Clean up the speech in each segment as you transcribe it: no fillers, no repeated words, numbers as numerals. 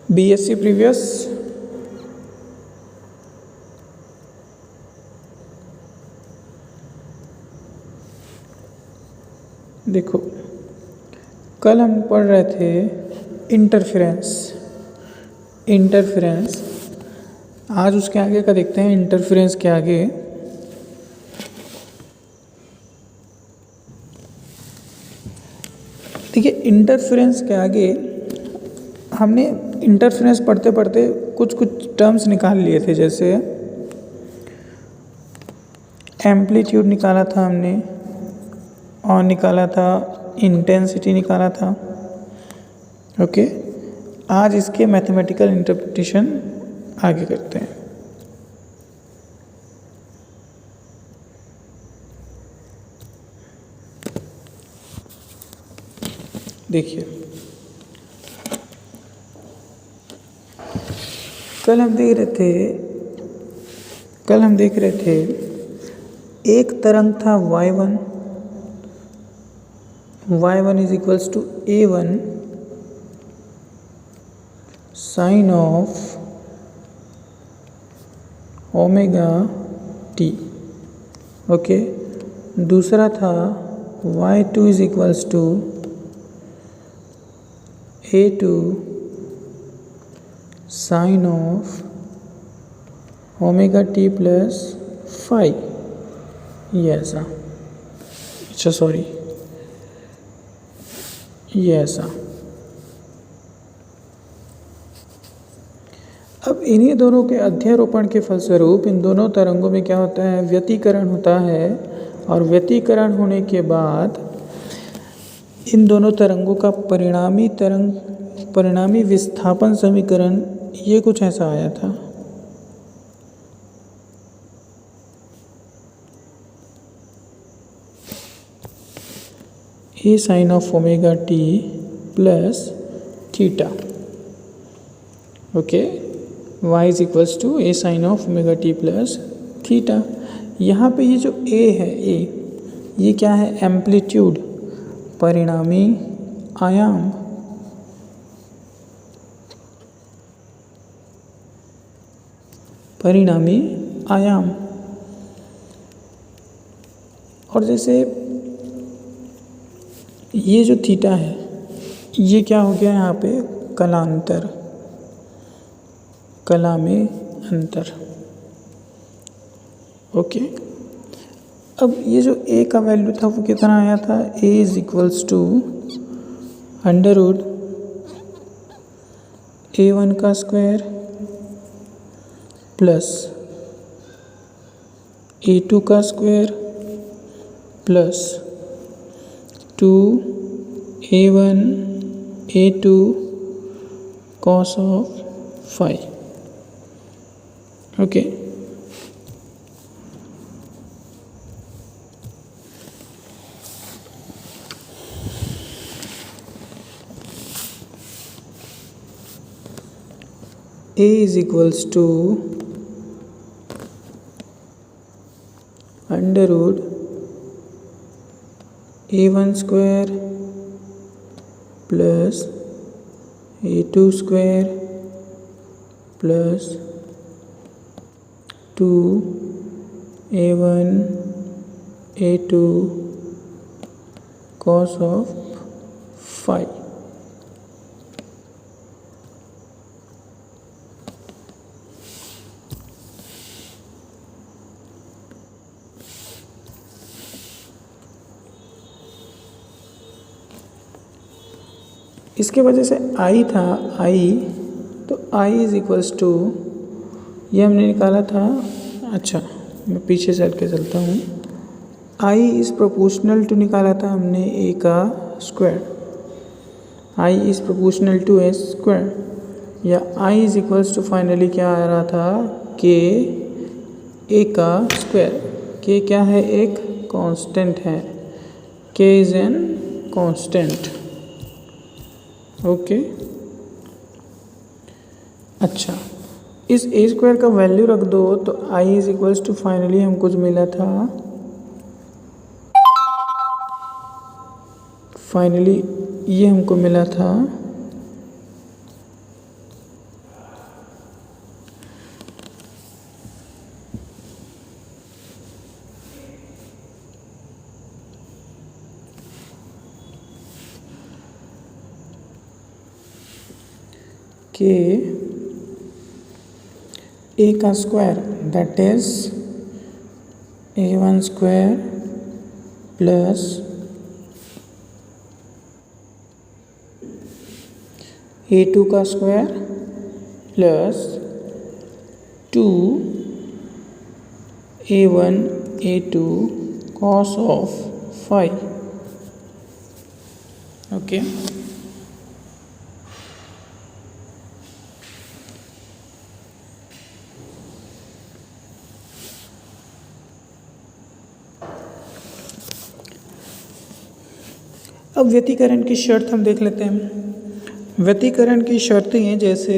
BSc previous देखो, कल हम पढ़ रहे थे इंटरफेरेंस। आज उसके आगे का देखते हैं। इंटरफेरेंस के आगे देखिए, इंटरफेरेंस के आगे हमने इंटरफेरेंस पढ़ते पढ़ते कुछ टर्म्स निकाल लिए थे। जैसे एम्पलीट्यूड निकाला था हमने, और निकाला था इंटेंसिटी निकाला था। ओके, आज इसके मैथमेटिकल इंटरप्रिटेशन आगे करते हैं। देखिए, कल हम देख रहे थे एक तरंग था y1 is equals to a1 sine of omega t। Okay, दूसरा था y2 is equals to a2 sine of omega t plus 5। ये ऐसा, अच्छा सॉरी, ये ऐसा। अब इन्हीं दोनों के अध्यारोपण के फलस्वरूप इन दोनों तरंगों में क्या होता है, व्यतिकरण होता है। और व्यतिकरण होने के बाद इन दोनों तरंगों का परिणामी विस्थापन समीकरण ये कुछ ऐसा आया था। A sine of omega T plus theta. Okay, y is equals to A sine of omega T plus theta. यहाँ पे ये जो a है, ये क्या है, एम्पलीट्यूड, परिणामी आयाम। और जैसे ये जो थीटा है, ये क्या हो गया यहाँ पे, कला में अंतर। ओके, अब ये जो a का वैल्यू था वो कितना आया था, a is equals to under root a1 का स्क्वायर प्लस a2 का square plus 2a1 a2 cos of 5। Okay, a is equals to under root a1 square plus a2 square plus 2a1 a2 cos of 5। इसके वजह से I था, तो I is equals to, ये हमने निकाला था। अच्छा, मैं पीछे से हट के चलता हूँ। I इज़ प्रोपोर्शनल टू निकाला था हमने a का square, I is proportional to a square, या I is equals to finally क्या आ रहा था, k a का स्क्वायर। k क्या है, एक कांस्टेंट है, k is an constant. Okay, अच्छा, इस a स्क्वायर का वैल्यू रख दो तो I is equals to finally हमको जो मिला था, फाइनली ये हमको मिला था कि a का square that is a1 square plus a2 का square plus 2a1 a2 cos of phi। Okay अब व्यतिकरण की शर्त हम देख लेते हैं। व्यतिकरण की शर्तें हैं जैसे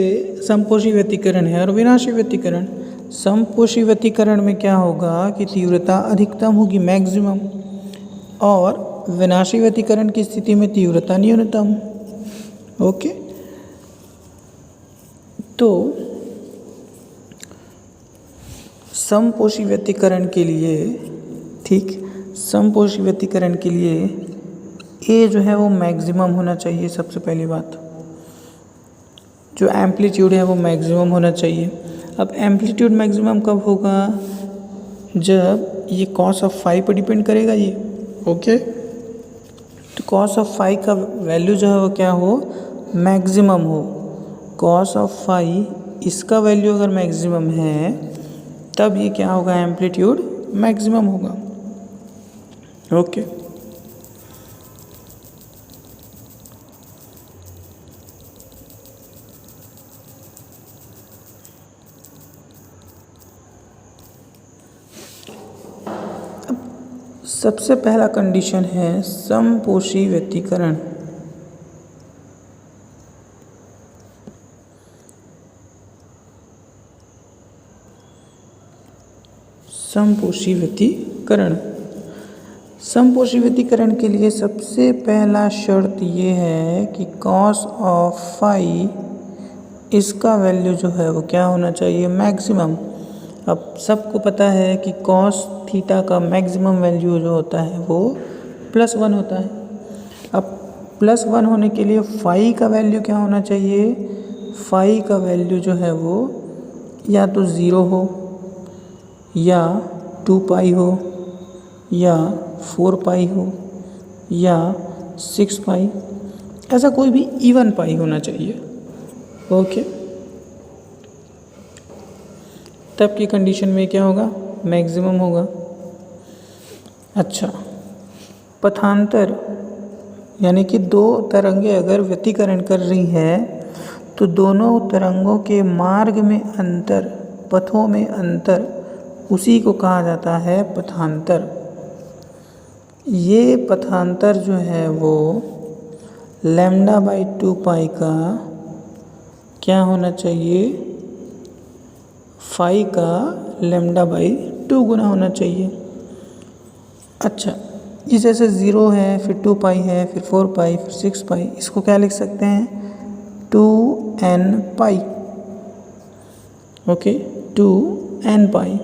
समपोषी व्यतिकरण है और विनाशी व्यतिकरण। समपोषी व्यतिकरण में क्या होगा कि तीव्रता अधिकतम होगी मैक्सिमम, और विनाशी व्यतिकरण की स्थिति में तीव्रता न्यूनतम। ओके, तो समपोषी व्यतिकरण के लिए, ठीक, समपोषी व्यतिकरण के लिए ए जो है वो मैक्सिमम होना चाहिए। सबसे पहली बात, जो एम्पलीट्यूड है वो मैक्सिमम होना चाहिए। अब एम्पलीट्यूड मैक्सिमम कब होगा? जब ये कॉस ऑफ फाई पर डिपेंड करेगा ये। ओके, तो कॉस ऑफ फाई का वैल्यू जो है वो क्या हो? मैक्सिमम हो। कॉस ऑफ फाई इसका वैल्यू अगर मैक्सिमम है तब ये क्या होगा? एम्पलीट्यूड मैक्सिमम होगा। ओके, सबसे पहला कंडीशन है समपोषी व्यतिकरण। समपोषी व्यतिकरण, समपोषी व्यतिकरण के लिए सबसे पहला शर्त ये है कि कॉस ऑफ फाई इसका वैल्यू जो है वो क्या होना चाहिए? मैक्सिमम। अब सबको पता है कि कॉस थीटा का मैक्सिमम वैल्यू जो होता है वो +1 होता है। अब +1 होने के लिए फाई का वैल्यू क्या होना चाहिए? फाई का वैल्यू जो है वो या तो 0 हो, या 2 पाई हो, या 4 पाई हो, या 6 पाई, ऐसा कोई भी इवन पाई होना चाहिए। ओके, तब की कंडीशन में क्या होगा? मैक्सिमम होगा। अच्छा, पथांतर यानी कि दो तरंगें अगर व्यतिकरण कर रही है तो दोनों तरंगों के मार्ग में अंतर, पथों में अंतर, उसी को कहा जाता है पथांतर। ये पथांतर जो है वो λ/2 पाई का क्या होना चाहिए? फाई का λ/2 गुना होना चाहिए। अच्छा, इस जैसे 0 है, फिर 2 पाई है, फिर 4 पाई, फिर 6 पाई, इसको क्या लिख सकते हैं? 2n पाई। Okay, 2n pi.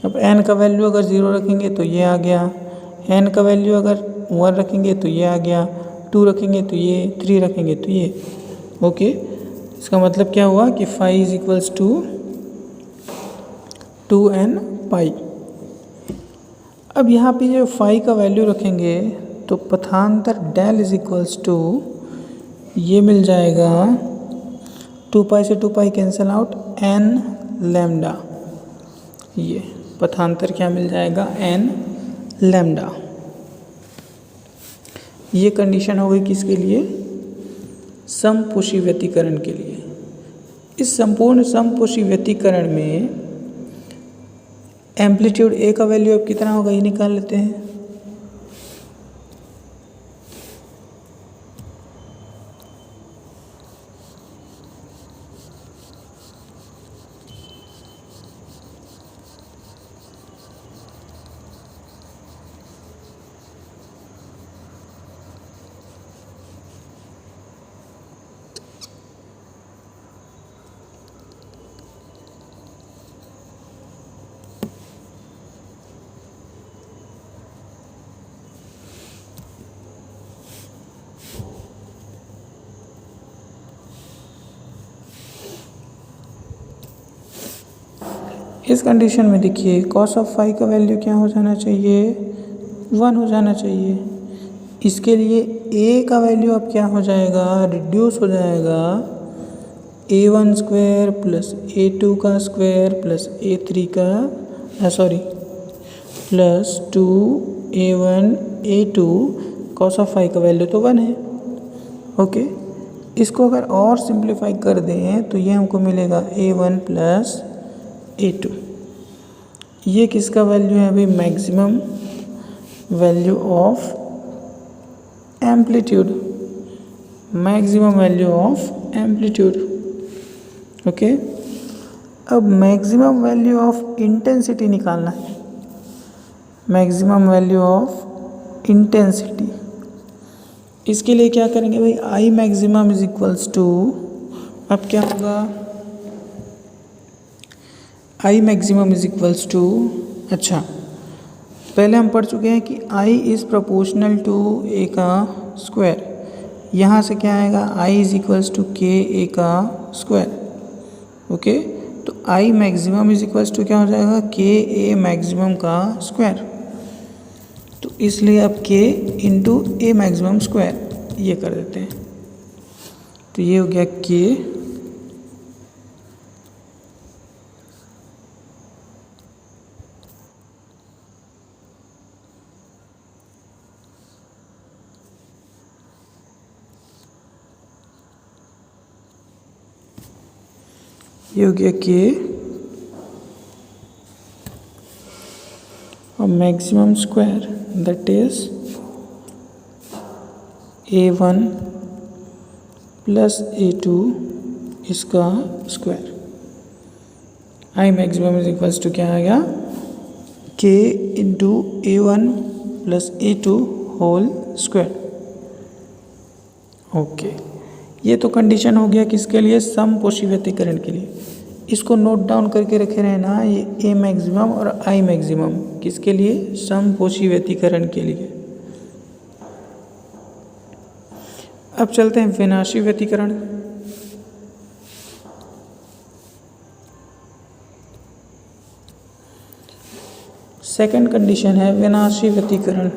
अब n का वैल्यू अगर 0 रखेंगे तो ये आ गया, n का वैल्यू अगर 1 रखेंगे तो ये आ गया, 2 रखेंगे तो ये, 3 रखेंगे तो ये। ओके, इसका मतलब क्या हुआ कि phi is equals to 2n pi. अब यहाँ पे जो फाई का वैल्यू रखेंगे तो पथांतर डेल इज इक्वल्स टू ये मिल जाएगा 2 पाई से 2 pi cancel out, n lambda. ये पथांतर क्या मिल जाएगा? n lambda. ये कंडीशन हो गई किसके लिए? समपोषी व्यतिकरण के लिए। इस संपूर्ण समपोषी व्यतिकरण में एम्पलीट्यूड ए का वैल्यू अब कितना होगा ये निकाल लेते हैं। इस कंडीशन में देखिए कॉस ऑफ फाई का वैल्यू क्या हो जाना चाहिए, 1 हो जाना चाहिए। इसके लिए ए का वैल्यू अब क्या हो जाएगा, रिड्यूस हो जाएगा a1 स्क्वायर प्लस a2 का स्क्वायर प्लस a3 का plus 2a1 a2 cos of phi का वैल्यू तो 1 है। ओके, इसको अगर और सिंप्लीफाई कर दें तो ये हमको मिलेगा a1 प्लस a2। ये किसका वैल्यू है अभी, maximum value of amplitude, maximum value of amplitude. Okay, अब मैक्सिमम वैल्यू ऑफ इंटेंसिटी निकालना है, मैक्सिमम वैल्यू ऑफ इंटेंसिटी। इसके लिए क्या करेंगे भाई, I maximum is equals to, अब क्या होगा, I maximum is equals to, अच्छा पहले हम पढ़ चुके हैं कि I is proportional to A का स्क्वायर, यहाँ से क्या आएगा, I is equals to k A का स्क्वायर। ओके, तो I maximum is equals to क्या हो जाएगा, के A मैक्सिमम का स्क्वायर। तो इसलिए अब K into A maximum square ये कर देते हैं, तो ये हो गया K ये हो गया K और maximum square that is A1 plus A2 इसका square. I maximum is equals to क्या आ गया, K into A1 plus A2 whole square. Okay, ये तो कंडीशन हो गया किसके लिए, समपोषी व्यतिकरण के लिए। इसको नोट डाउन करके रखे रहना, ये ए मैक्सिमम और आई मैक्सिमम किसके लिए, समपोषी व्यतिकरण के लिए। अब चलते हैं विनाशी व्यतिकरण। सेकंड कंडीशन है विनाशी व्यतिकरण।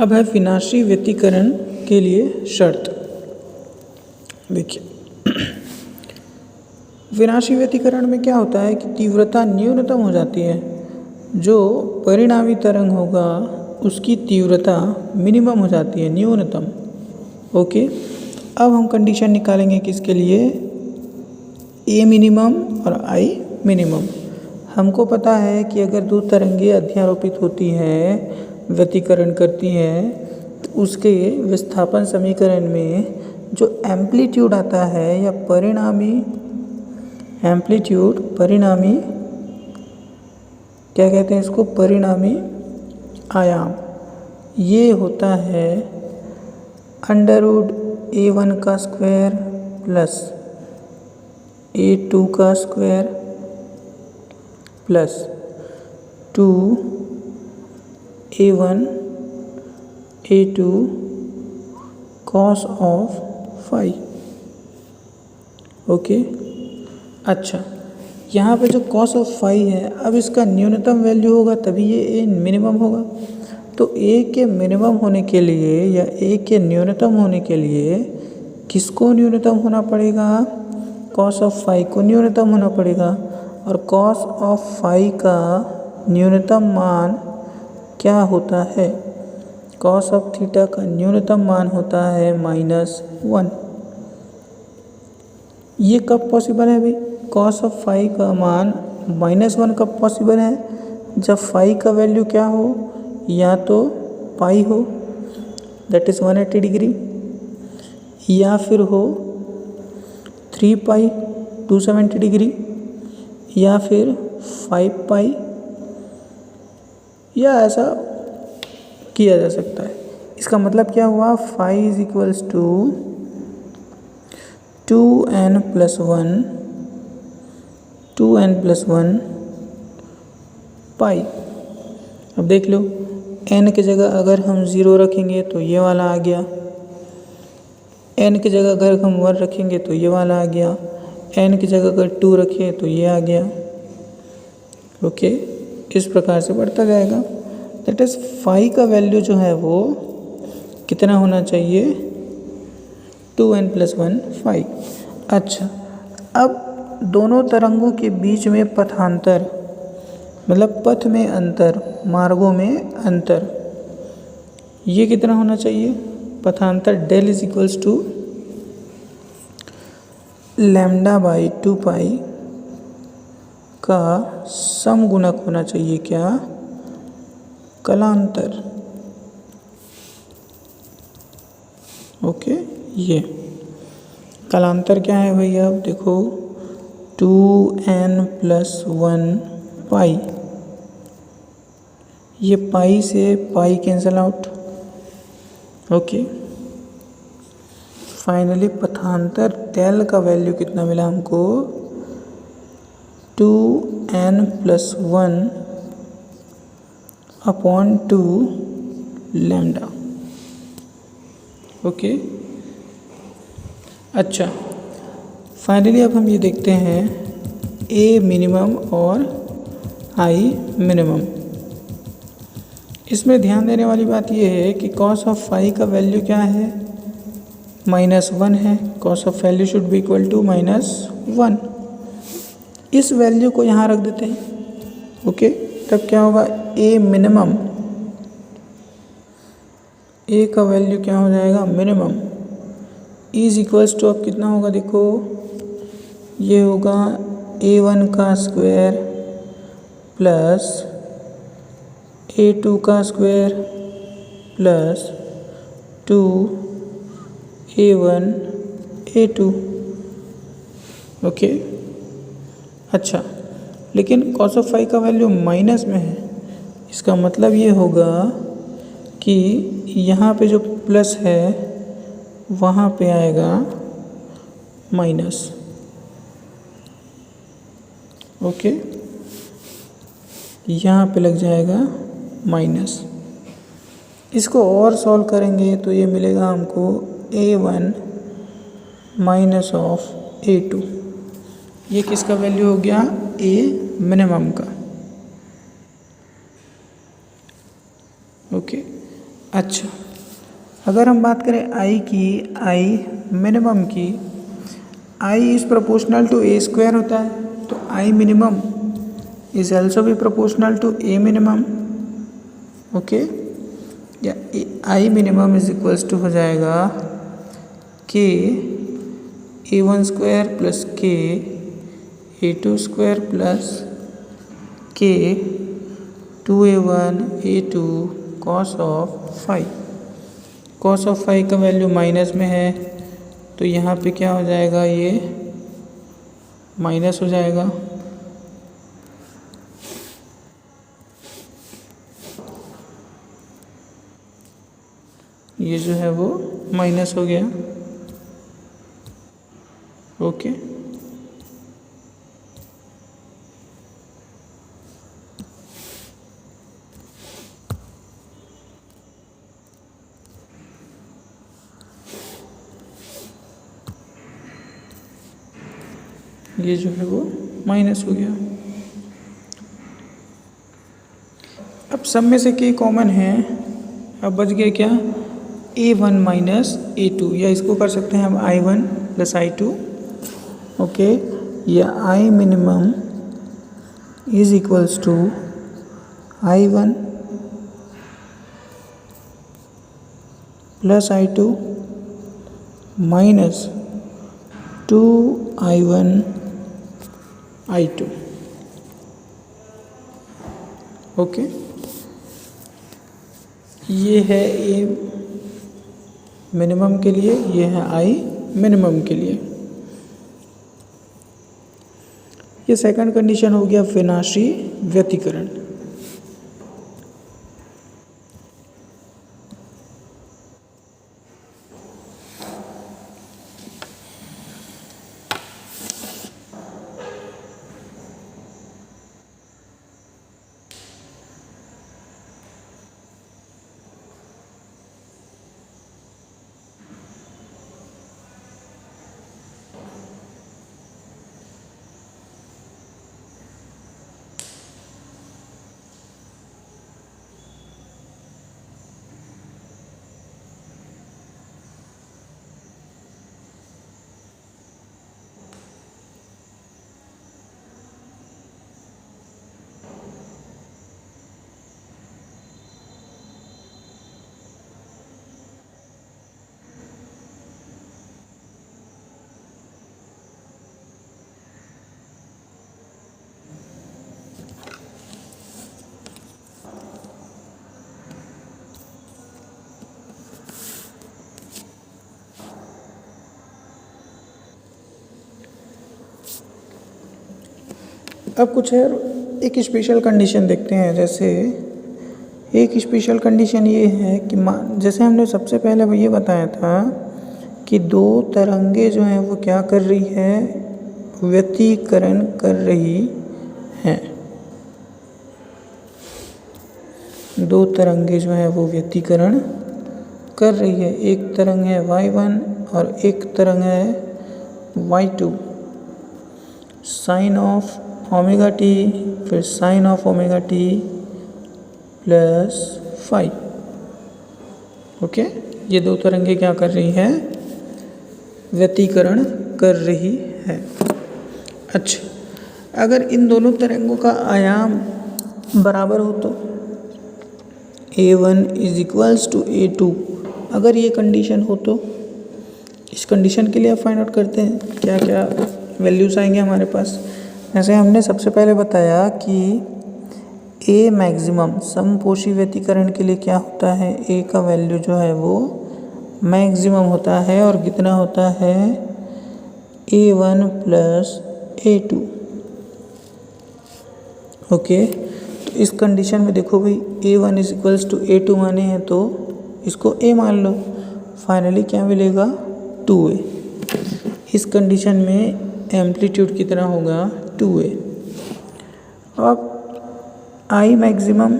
अब है विनाशी व्यतिकरण के लिए शर्त। देखिए विनाशी व्यतिकरण में क्या होता है कि तीव्रता न्यूनतम हो जाती है, जो परिणामी तरंग होगा उसकी तीव्रता मिनिमम हो जाती है, न्यूनतम। ओके, अब हम कंडीशन निकालेंगे किसके लिए, ए मिनिमम और आई मिनिमम। हमको पता है कि अगर दो तरंगें अध्यारोपित होती हैं, व्यतिकरण करती हैं, तो उसके विस्थापन समीकरण में जो एम्पलीट्यूड आता है या परिणामी एम्पलीट्यूड, परिणामी क्या कहते हैं इसको, परिणामी आयाम, ये होता है √A1 का स्क्वायर प्लस A2 का square plus 2A1 A2 cos of phi. Okay, अच्छा, यहाँ पे जो cos ऑफ फाई है, अब इसका न्यूनतम वैल्यू होगा तभी ये ए मिनिमम होगा। तो ए के मिनिमम होने के लिए या ए के न्यूनतम होने के लिए किसको न्यूनतम होना पड़ेगा, cos ऑफ फाई को न्यूनतम होना पड़ेगा। और cos ऑफ फाई का न्यूनतम मान क्या होता है, cos ऑफ थीटा का न्यूनतम मान होता है -1। ये कब पॉसिबल है भाई, cos ऑफ फाई का मान -1 कब पॉसिबल है, जब फाई का वैल्यू क्या हो, या तो पाई हो दैट इज़ 180 डिग्री, या फिर हो 3 पाई 270 डिग्री, या फिर 5 पाई, या ऐसा किया जा सकता है। इसका मतलब क्या हुआ, phi is equals to 2n+1 pi. अब देख लो, n की जगह अगर हम 0 रखेंगे तो ये वाला आ गया, n की जगह अगर हम 1 रखेंगे तो ये वाला आ गया, n की जगह अगर 2 रखें तो ये आ गया। ओके, इस प्रकार से बढ़ता जाएगा। दैट इज़ फाई का वैल्यू जो है वो कितना होना चाहिए, 2n+1 फाई। अच्छा, अब दोनों तरंगों के बीच में पथांतर, मतलब पथ में अंतर, मार्गों में अंतर, ये कितना होना चाहिए, पथांतर डेल इज इक्वल्स टू λ/2 पाई का समगुणक होना चाहिए, क्या, कलांतर। ओके, ये कलांतर क्या है भैया, अब देखो 2n+1 पाई, ये पाई से pi cancel out. Okay, finally पथांतर डेल का वैल्यू कितना मिला हमको, 2n+1/2 लैम्डा। ओके, अच्छा, फाइनली अब हम ये देखते हैं ए मिनिमम और आई मिनिमम। इसमें ध्यान देने वाली बात ये है कि cos ऑफ फाई का वैल्यू क्या है, -1 है, cos of value should be equal to -1। इस वैल्यू को यहाँ रख देते हैं। ओके, तब क्या होगा, ए मिनिमम, ए का वैल्यू क्या हो जाएगा, मिनिमम, इज इक्वल्स टू, अब कितना होगा देखो, ये होगा A1 का स्क्वायर प्लस A2 का square plus 2A1 A2। Okay, अच्छा, लेकिन cos ऑफ फाई का वैल्यू माइनस में है, इसका मतलब ये होगा कि यहाँ पे जो प्लस है वहाँ पे आएगा माइनस। ओके, यहाँ पे लग जाएगा माइनस। इसको और सॉल्व करेंगे तो ये मिलेगा हमको A1 माइनस ऑफ A2। ये किसका वैल्यू हो गया, ए मिनिमम का। ओके, अच्छा, अगर हम बात करें आई की, आई मिनिमम की, I is proportional to A square होता है, तो आई मिनिमम इज ऑल्सो भी proportional to A minimum. Okay, या I minimum is equals to हो जाएगा K A one square plus K A two square plus K two A one A two cos of phi. Cos of phi का value minus में है, तो यहाँ पे क्या हो जाएगा, ये माइनस हो जाएगा। ये जो है वो माइनस हो गया। ओके, ये जो है वो माइनस हो गया। अब सब में से के कॉमन है, अब बच गया क्या, a1 माइनस a2, या इसको कर सकते हैं हम i1 प्लस i2। ओके, या i minimum is equals to i1 plus i2 minus 2i1 i2। Okay, ये है ए मिनिमम के लिए, ये है आई मिनिमम के लिए। ये सेकंड कंडीशन हो गया विनाशी व्यतिकरण। अब कुछ है, एक स्पेशल कंडीशन देखते हैं। जैसे एक स्पेशल कंडीशन ये है कि जैसे हमने सबसे पहले ये बताया था कि दो तरंगे जो हैं वो क्या कर रही है, व्यतिकरण कर रही हैं। दो तरंगे जो हैं वो व्यतिकरण कर रही है। एक तरंग है y1 और एक तरंग है y2। Sine of omega T, फिर sine of omega T plus 5। Okay, ये दो तरंगे क्या कर रही हैं, व्यतिकरण कर रही है। अच्छा, अगर इन दोनों तरंगों का आयाम बराबर हो तो a1 is equals to a2, अगर ये कंडीशन हो तो इस कंडीशन के लिए आप फाइंड आउट करते हैं क्या क्या वैल्यूज़ आएंगे हमारे पास। जैसे हमने सबसे पहले बताया कि a मैक्सिमम समपोषी व्यतिकरण के लिए क्या होता है, a का वैल्यू जो है वो मैक्सिमम होता है और कितना होता है, a1 प्लस a2। ओके, तो इस कंडीशन में देखो भाई a1 is equals to a2 माने हैं तो इसको a मान लो, फाइनली क्या मिलेगा 2a। इस कंडीशन में एम्पलीट्यूड कितना होगा 2a। अब I maximum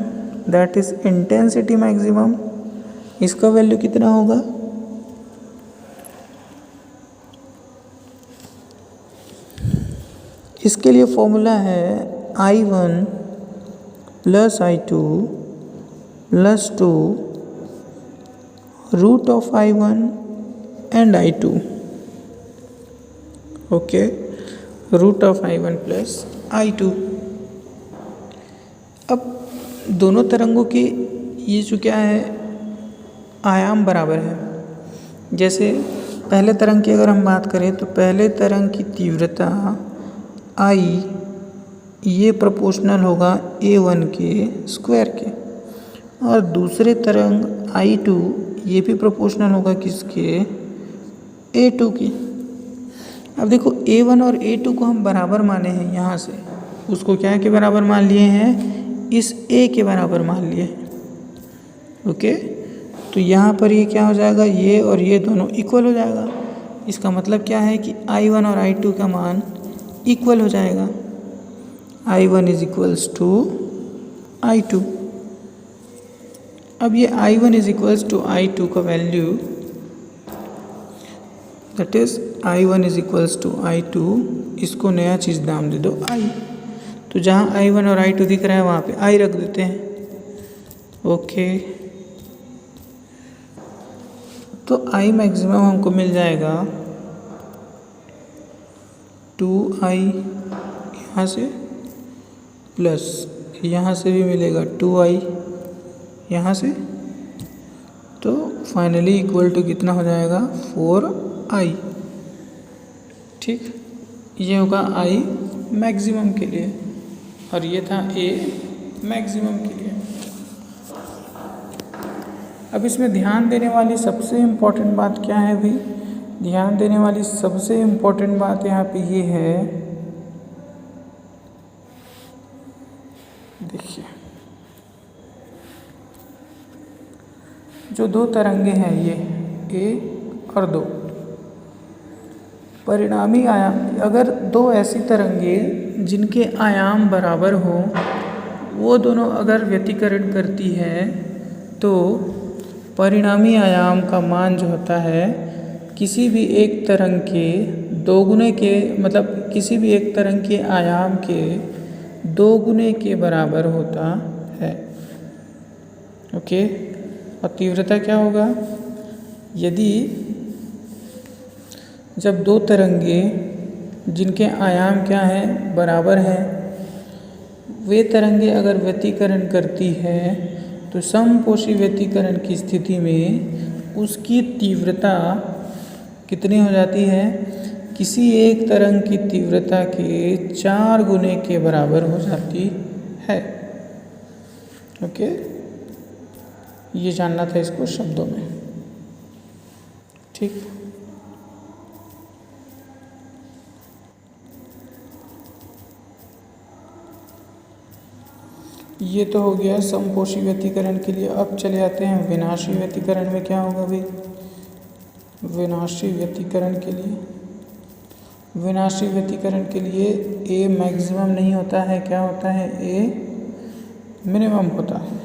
that is intensity maximum, इसका वैल्यू कितना होगा, इसके लिए फॉर्मूला है I1 plus I2 plus 2 root of I1 and I2, okay, root of I1 plus I2। अब दोनों तरंगों के ये जो क्या है, आयाम बराबर है। जैसे पहले तरंग की अगर हम बात करें तो पहले तरंग की तीव्रता I ये प्रोपोर्शनल होगा A1 के स्क्वायर के, और दूसरे तरंग I2 ये भी प्रोपोर्शनल होगा किसके, A2 की। अब देखो A1 और A2 को हम बराबर माने हैं, यहाँ से उसको क्या के बराबर मान लिए हैं, इस A के बराबर मान लिए हैं। ओके, तो यहाँ पर ये क्या हो जाएगा, ये और ये दोनों इक्वल हो जाएगा। इसका मतलब क्या है कि I1 और I2 का मान इक्वल हो जाएगा। I1 is equals to I2। अब ये I1 is equals to I2 का value, that is I1 is equals to I2, इसको नया चीज़ नाम दे दो I। तो जहाँ I1 और I2 दिख रहा है वहाँ पे I रख देते हैं। ओके, तो I मैक्सिमम हमको मिल जाएगा 2I यहाँ से, प्लस यहाँ से भी मिलेगा 2I यहाँ से, तो फाइनली इक्वल टू कितना हो जाएगा, 4I। ठीक, ये होगा I मैक्सिमम के लिए, और ये था A मैक्सिमम के लिए। अब इसमें ध्यान देने वाली सबसे इम्पोर्टेंट बात क्या है भाई, ध्यान देने वाली सबसे इम्पोर्टेंट बात यहाँ पे ये है, देखिए जो दो तरंगे हैं ये A और 2, परिणामी आयाम, अगर दो ऐसी तरंगे जिनके आयाम बराबर हो, वो दोनों अगर व्यतिकरण करती है तो परिणामी आयाम का मान जो होता है किसी भी एक तरंग के दोगुने के, मतलब किसी भी एक तरंग के आयाम के दोगुने के बराबर होता है। ओके, और तीव्रता क्या होगा, यदि जब दो तरंगे जिनके आयाम क्या हैं, बराबर हैं, वे तरंगे अगर व्यतिकरण करती है तो समपोषी व्यतिकरण की स्थिति में उसकी तीव्रता कितनी हो जाती है, किसी एक तरंग की तीव्रता के 4 गुने के बराबर हो जाती है। ओके, ये जानना था इसको शब्दों में। ठीक, ये तो हो गया समपोषी व्यतिकरण के लिए। अब चले आते हैं विनाशी व्यतिकरण में क्या होगा भाई। विनाशी व्यतिकरण के लिए, विनाशी व्यतिकरण के लिए ए मैक्सिमम नहीं होता है, क्या होता है, ए मिनिमम होता है।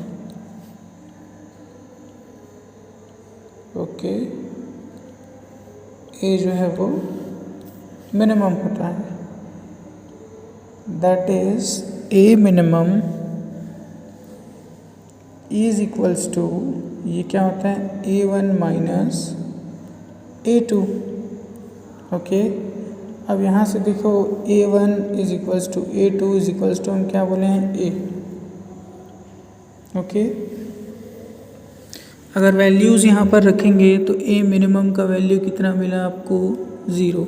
ओके, ए जो है वो मिनिमम होता है, that is a minimum is equals to, ये क्या होता है, A1 माइनस A2। ओके, अब यहाँ से देखो A1 is equals to A2 is equals to, हम क्या बोले हैं, A। ओके, अगर वैल्यूज़ यहाँ पर रखेंगे तो A मिनिमम का वैल्यू कितना मिला आपको, 0।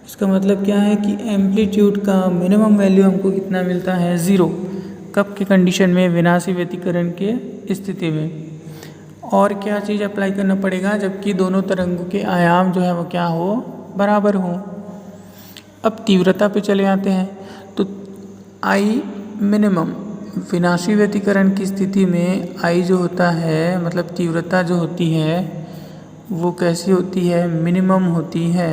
इसका मतलब क्या है कि एम्पलीट्यूड का मिनिमम वैल्यू हमको कितना मिलता है, 0। कब की कंडीशन में, विनाशी व्यतिकरण के स्थिति में। और क्या चीज़ अप्लाई करना पड़ेगा, जबकि दोनों तरंगों के आयाम जो है वो क्या हो, बराबर हो। अब तीव्रता पे चले आते हैं, तो I मिनिमम विनाशी व्यतिकरण की स्थिति में I जो होता है, मतलब तीव्रता जो होती है वो कैसी होती है, मिनिमम होती है।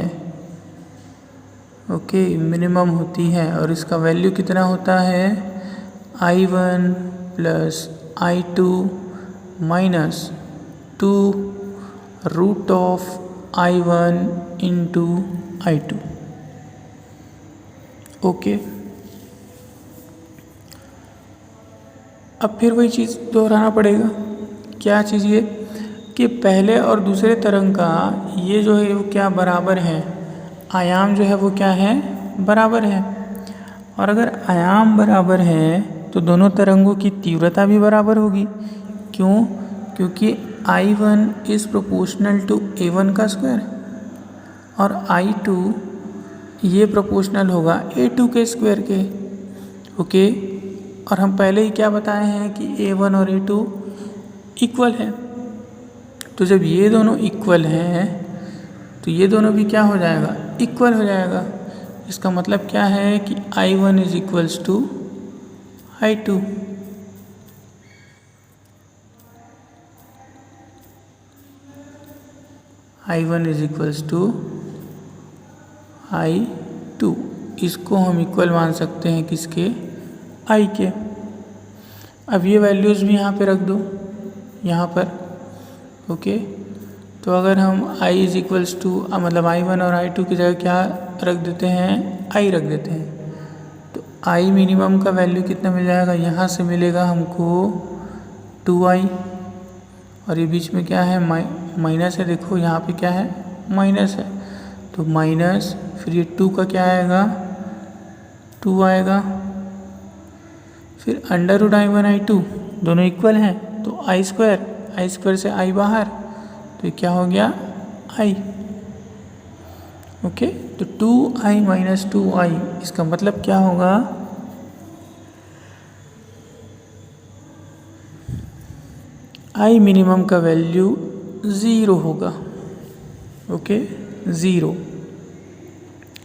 ओके, मिनिमम होती है, और इसका वैल्यू कितना होता है, I1 plus I2 minus 2 root of I1 into I2। Okay, अब फिर वही चीज़ दोहराना पड़ेगा, क्या चीज़ ये, कि पहले और दूसरे तरंग का ये जो है वो क्या बराबर है, आयाम जो है वो क्या है, बराबर है। और अगर आयाम बराबर है तो दोनों तरंगों की तीव्रता भी बराबर होगी। क्यों? क्योंकि I1 is proportional to A1 का स्क्वायर और I2 ये प्रोपोर्शनल होगा A2 के स्क्वायर के। ओके, और हम पहले ही क्या बताए हैं कि A1 और A2 इक्वल है। तो जब ये दोनों इक्वल हैं तो ये दोनों भी क्या हो जाएगा, इक्वल हो जाएगा। इसका मतलब क्या है कि I1 is equals to I2। I1 is equals to I2। इसको हम इक्वल मान सकते हैं किसके, I के। अब ये वैल्यूज़ भी यहाँ पे रख दो, यहाँ पर। ओके, तो अगर हम I इज इक्वल्स टू मतलब I1 और I2 की जगह क्या रख देते हैं, I रख देते हैं, तो I मिनिमम का वैल्यू कितना मिल जाएगा, यहाँ से मिलेगा हमको 2I। और ये बीच में क्या है, माइनस है। देखो यहाँ पे क्या है, माइनस है, तो माइनस, फिर ये 2 का क्या आएगा, 2 आएगा, फिर अंडर रूट I1 I2 दोनों इक्वल हैं तो I स्क्वायर से I बाहर, तो ये क्या हो गया, I। ओके, तो 2I माइनस 2I, इसका मतलब क्या होगा, I मिनिमम का वैल्यू 0 होगा। ओके, 0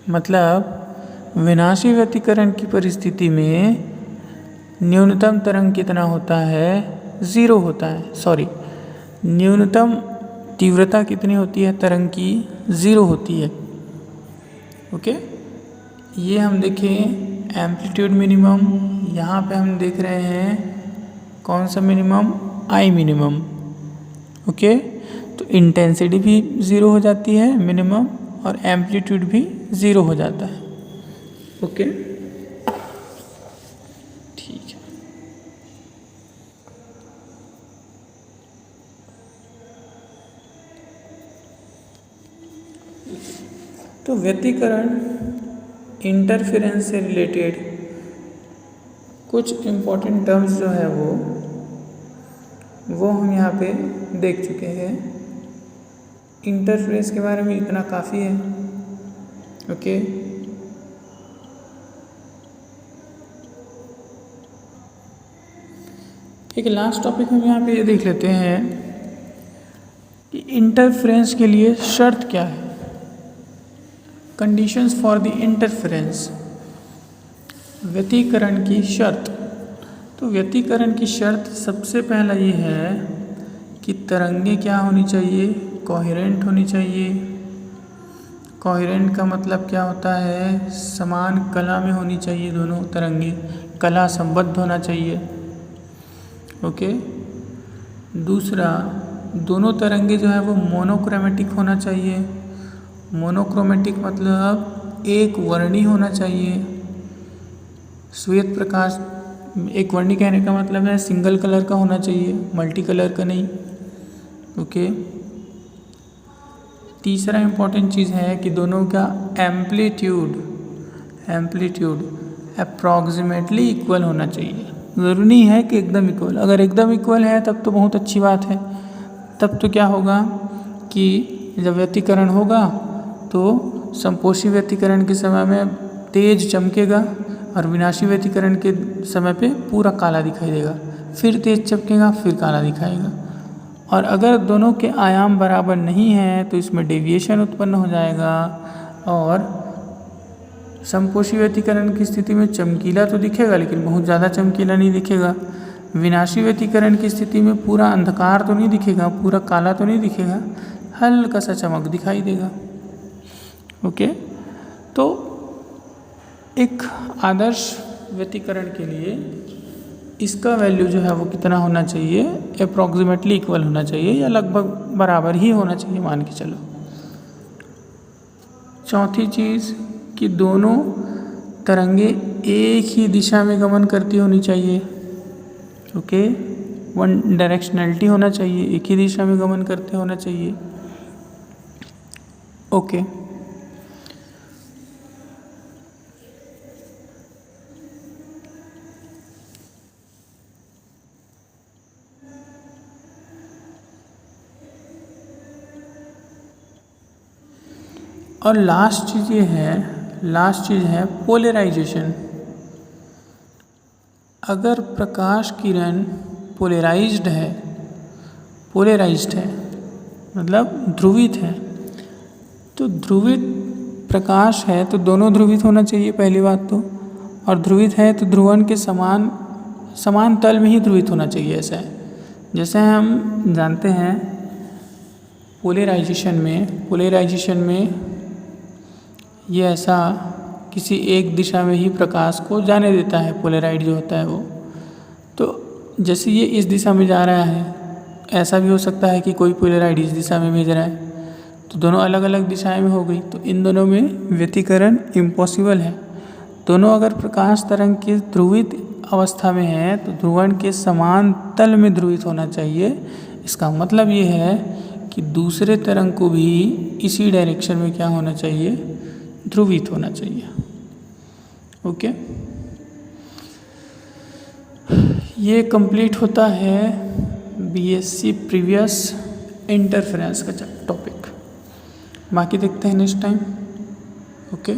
मतलब विनाशी व्यतिकरण की परिस्थिति में न्यूनतम तरंग कितना होता है, 0 होता है। सॉरी, न्यूनतम तीव्रता कितनी होती है तरंग की, 0 होती है। ओके, ये हम देखें एम्पलीट्यूड मिनिमम, यहाँ पे हम देख रहे हैं कौन सा मिनिमम, I मिनिमम। ओके, तो इंटेंसिटी भी 0 हो जाती है मिनिमम, और एम्पलीट्यूड भी 0 हो जाता है। ओके, ठीक है। तो व्यतिकरण इंटरफेरेंस से रिलेटेड कुछ इम्पोर्टेंट टर्म्स जो है वो हम यहाँ पे देख चुके हैं। इंटरफेरेंस के बारे में इतना काफ़ी है। ओके, एक लास्ट टॉपिक हम यहाँ पे ये देख लेते हैं कि इंटरफेरेंस के लिए शर्त क्या है, कंडीशंस फॉर द इंटरफेरेंस, व्यतिकरण की शर्त। तो व्यतिकरण की शर्त सबसे पहला ये है कि तरंगे क्या होनी चाहिए, कोहेरेंट होनी चाहिए। कोहेरेंट का मतलब क्या होता है, समान कला में होनी चाहिए, दोनों तरंगे कला संबद्ध होना चाहिए। ओके, दूसरा, दोनों तरंगे जो है वो मोनोक्रोमेटिक होना चाहिए। मोनोक्रोमेटिक मतलब एक वर्णी होना चाहिए। श्वेत प्रकाश एक वर्णी कहने का मतलब है सिंगल कलर का होना चाहिए, मल्टी कलर का नहीं। ओके, तीसरा इम्पॉर्टेंट चीज़ है कि दोनों का एम्पलीट्यूड अप्रॉक्सीमेटली इक्वल होना चाहिए। ज़रूरी नहीं है कि एकदम इक्वल, अगर एकदम इक्वल है तब तो बहुत अच्छी बात है। तब तो क्या होगा कि जब व्यतिकरण होगा तो संपोषी व्यतिकरण के समय में तेज चमकेगा और विनाशी व्यतिकरण के समय पे पूरा काला दिखाई देगा, फिर तेज चमकेगा, फिर काला दिखाएगा। और अगर दोनों के आयाम बराबर नहीं हैं तो इसमें डेविएशन उत्पन्न हो जाएगा और संपोषी व्यतिकरण की स्थिति में चमकीला तो दिखेगा लेकिन बहुत ज़्यादा चमकीला नहीं दिखेगा। विनाशी व्यतिकरण की स्थिति में पूरा अंधकार तो नहीं दिखेगा, पूरा काला तो नहीं दिखेगा, हल्का सा चमक दिखाई देगा। ओके, तो एक आदर्श व्यतिकरण के लिए इसका वैल्यू जो है वो कितना होना चाहिए, अप्रॉक्सीमेटली इक्वल होना चाहिए या लगभग बराबर ही होना चाहिए, मान के चलो। चौथी चीज़ कि दोनों तरंगे एक ही दिशा में गमन करती होनी चाहिए। ओके, वन डायरेक्शनलिटी होना चाहिए, एक ही दिशा में गमन करते होना चाहिए। ओके, और लास्ट चीज़ है पोलराइजेशन। अगर प्रकाश किरण पोलराइज्ड है मतलब ध्रुवित है, तो ध्रुवित प्रकाश है तो दोनों ध्रुवित होना चाहिए पहली बात तो, और ध्रुवित है तो ध्रुवन के समान तल में ही ध्रुवित होना चाहिए। ऐसा है जैसे हम जानते हैं पोलराइजेशन में ये ऐसा किसी एक दिशा में ही प्रकाश को जाने देता है, पोलराइड जो होता है वो। तो जैसे ये इस दिशा में जा रहा है, ऐसा भी हो सकता है कि कोई पोलराइड इस दिशा में भेज रहा है, तो दोनों अलग अलग दिशाएं में हो गई, तो इन दोनों में व्यतिकरण इम्पॉसिबल है। दोनों अगर प्रकाश तरंग की ध्रुवित अवस्था में है तो ध्रुवण के समान तल में ध्रुवित होना चाहिए। इसका मतलब ये है कि दूसरे तरंग को भी इसी डायरेक्शन में क्या होना चाहिए, ध्रुवित होना चाहिए। ओके, ये कंप्लीट होता है बीएससी प्रीवियस इंटरफेरेंस का टॉपिक। बाकी देखते हैं नेक्स्ट टाइम। ओके।